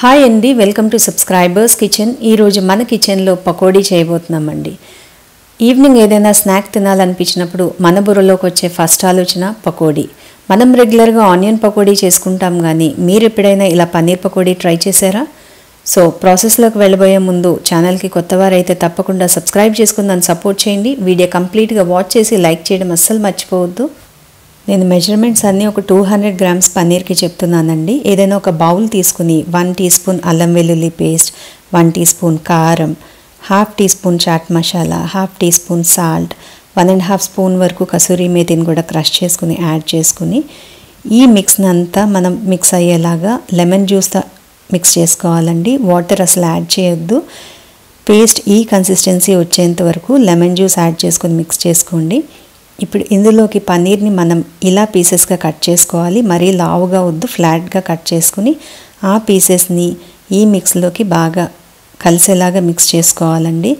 Hi అండి, welcome to subscribers kitchen. ఈరోజు మన కిచెన్లో పకోడీ చేయబోతున్నామండి. ఈవినింగ్ ఏదైనా స్నాక్ తినాలనిపించినప్పుడు మన బుర్రలోకి వచ్చే ఫస్ట్ ఆలోచన పకోడీ. మనం రెగ్యులర్గా ఆనియన్ పకోడీ చేసుకుంటాం, కానీ మీరు ఎప్పుడైనా ఇలా పన్నీర్ పకోడీ ట్రై చేశారా? సో ప్రాసెస్లోకి వెళ్ళబోయే ముందు ఛానల్కి కొత్తవారైతే తప్పకుండా సబ్స్క్రైబ్ చేసుకుని నన్ను సపోర్ట్ చేయండి. వీడియో కంప్లీట్గా వాచ్ చేసి లైక్ చేయడం అస్సలు మర్చిపోవద్దు. నేను మెజర్మెంట్స్ అన్నీ ఒక 200 గ్రామ్స్ పన్నీర్కి చెప్తున్నానండి. ఏదైనా ఒక బౌల్ తీసుకుని 1 టీ స్పూన్ అల్లం వెల్లుల్లి పేస్ట్, 1 టీ స్పూన్ కారం, 1/2 teaspoon chaat masala, 1/2 teaspoon salt, 1.5 spoon వరకు కసూరి మేతిని కూడా క్రష్ చేసుకుని యాడ్ చేసుకుని ఈ మిక్స్ని అంతా మనం మిక్స్ అయ్యేలాగా లెమన్ జ్యూస్తో మిక్స్ చేసుకోవాలండి. వాటర్ అసలు యాడ్ చేయొద్దు. పేస్ట్ ఈ కన్సిస్టెన్సీ వచ్చేంత వరకు లెమన్ జ్యూస్ యాడ్ చేసుకొని మిక్స్ చేసుకోండి. ఇప్పుడు ఇందులోకి పన్నీర్ని మనం ఇలా పీసెస్గా కట్ చేసుకోవాలి. మరీ లావుగా వద్దు, ఫ్లాట్గా కట్ చేసుకుని ఆ పీసెస్ని ఈ మిక్స్లోకి బాగా కలిసేలాగా మిక్స్ చేసుకోవాలండి.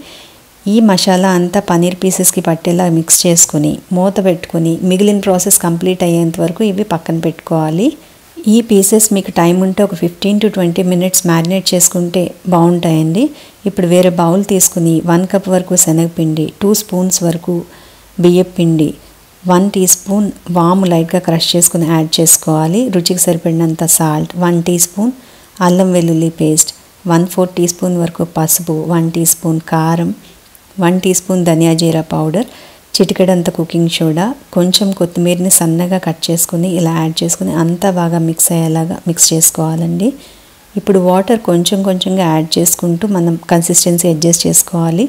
ఈ మసాలా అంతా పన్నీర్ పీసెస్కి పట్టేలా మిక్స్ చేసుకుని మూత పెట్టుకుని మిగిలిన ప్రాసెస్ కంప్లీట్ అయ్యేంత వరకు ఇవి పక్కన పెట్టుకోవాలి. ఈ పీసెస్ మీకు టైం ఉంటే ఒక 15 to 20 మినిట్స్ మ్యారినేట్ చేసుకుంటే బాగుంటాయండి. ఇప్పుడు వేరే బౌల్ తీసుకుని 1 కప్ వరకు శనగపిండి, 2 స్పూన్స్ వరకు బియ్యం పిండి, 1 టీ స్పూన్ వాము లైట్గా క్రష్ చేసుకుని యాడ్ చేసుకోవాలి. రుచికి సరిపడినంత సాల్ట్, 1 టీ స్పూన్ అల్లం వెల్లుల్లి పేస్ట్, 1/4 టీ స్పూన్ వరకు పసుపు, 1 టీ స్పూన్ కారం, 1 టీ స్పూన్ ధనియా జీరా పౌడర్, చిటికెడంత కుకింగ్ సోడా, కొంచెం కొత్తిమీరని సన్నగా కట్ చేసుకుని ఇలా యాడ్ చేసుకుని అంతా బాగా మిక్స్ అయ్యేలాగా మిక్స్ చేసుకోవాలండి. ఇప్పుడు వాటర్ కొంచెం కొంచెంగా యాడ్ చేసుకుంటూ మనం కన్సిస్టెన్సీ అడ్జస్ట్ చేసుకోవాలి.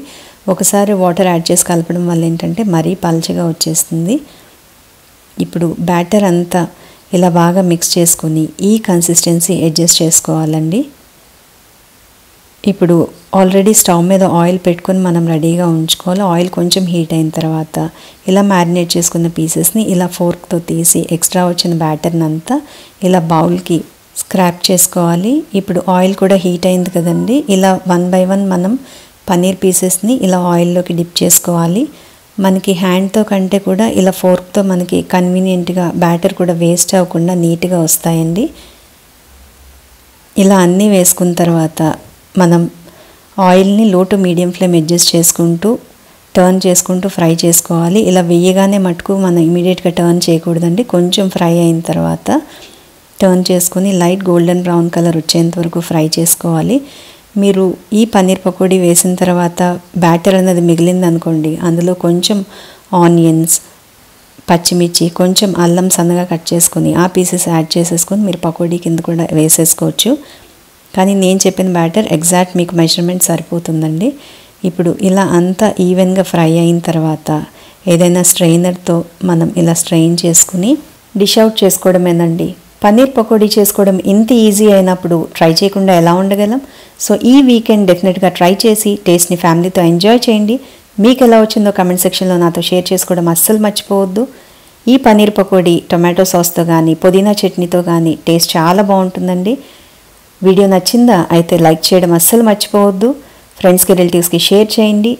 ఒకసారి వాటర్ యాడ్ చేసి కలపడం వల్ల ఏంటంటే మరీ పల్చగా వచ్చేస్తుంది. ఇప్పుడు బ్యాటర్ అంతా ఇలా బాగా మిక్స్ చేసుకొని ఈ కన్సిస్టెన్సీ అడ్జస్ట్ చేసుకోవాలండి. ఇప్పుడు ఆల్రెడీ స్టవ్ మీద ఆయిల్ పెట్టుకొని మనం రెడీగా ఉంచుకోవాలి. ఆయిల్ కొంచెం హీట్ అయిన తర్వాత ఇలా మ్యారినేట్ చేసుకున్న పీసెస్ని ఇలా ఫోర్క్తో తీసి ఎక్స్ట్రా వచ్చిన బ్యాటర్ని అంతా ఇలా బౌల్కి స్క్రాప్ చేసుకోవాలి. ఇప్పుడు ఆయిల్ కూడా హీట్ అయింది కదండి. ఇలా 1 by 1 మనం పన్నీర్ పీసెస్ని ఇలా ఆయిల్లోకి డిప్ చేసుకోవాలి. మనకి హ్యాండ్తో కంటే కూడా ఇలా ఫోర్క్తో మనకి కన్వీనియంట్గా బ్యాటర్ కూడా వేస్ట్ అవ్వకుండా నీట్గా వస్తాయండి. ఇలా అన్నీ వేసుకున్న తర్వాత మనం ఆయిల్ని లో టు మీడియం ఫ్లేమ్ అడ్జస్ట్ చేసుకుంటూ టర్న్ చేసుకుంటూ ఫ్రై చేసుకోవాలి. ఇలా వేయగానే మటుకు మనం ఇమీడియట్గా టర్న్ చేయకూడదండి. కొంచెం ఫ్రై అయిన తర్వాత టర్న్ చేసుకుని లైట్ గోల్డెన్ బ్రౌన్ కలర్ వచ్చేంత వరకు ఫ్రై చేసుకోవాలి. మీరు ఈ పన్నీర్ పకోడీ వేసిన తర్వాత బ్యాటర్ అనేది మిగిలింది అనుకోండి, అందులో కొంచెం ఆనియన్స్, పచ్చిమిర్చి, కొంచెం అల్లం సన్నగా కట్ చేసుకొని ఆ పీసెస్ యాడ్ చేసేసుకొని మీరు పకోడీ కింద కూడా వేసేసుకోవచ్చు. కానీ నేను చెప్పిన బ్యాటర్ ఎగ్జాక్ట్ మీకు మెజర్మెంట్ సరిపోతుందండి. ఇప్పుడు ఇలా అంతా ఈవెన్గా ఫ్రై అయిన తర్వాత ఏదైనా స్ట్రెయినర్తో మనం ఇలా స్ట్రెయిన్ చేసుకుని డిష్ అవుట్ చేసుకోవడమేనండి. పన్నీర్ పకోడీ చేసుకోవడం ఇంత ఈజీ అయినప్పుడు ట్రై చేయకుండా ఎలా ఉండగలం? సో ఈ వీకెండ్ డెఫినెట్గా ట్రై చేసి టేస్ట్ని ఫ్యామిలీతో ఎంజాయ్ చేయండి. మీకు ఎలా వచ్చిందో కమెంట్ సెక్షన్లో నాతో షేర్ చేసుకోవడం అస్సలు మర్చిపోవద్దు. ఈ పన్నీర్ పకోడీ టొమాటో సాస్తో కానీ పుదీనా చట్నీతో కానీ టేస్ట్ చాలా బాగుంటుందండి. వీడియో నచ్చిందా? అయితే లైక్ చేయడం అస్సలు మర్చిపోవద్దు. ఫ్రెండ్స్కి, రిలేటివ్స్కి షేర్ చేయండి.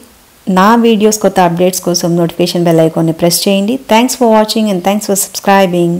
నా వీడియోస్ కొత్త అప్డేట్స్ కోసం నోటిఫికేషన్ బెల్ ఐకాన్ని ప్రెస్ చేయండి. Thanks for watching and thanks for subscribing.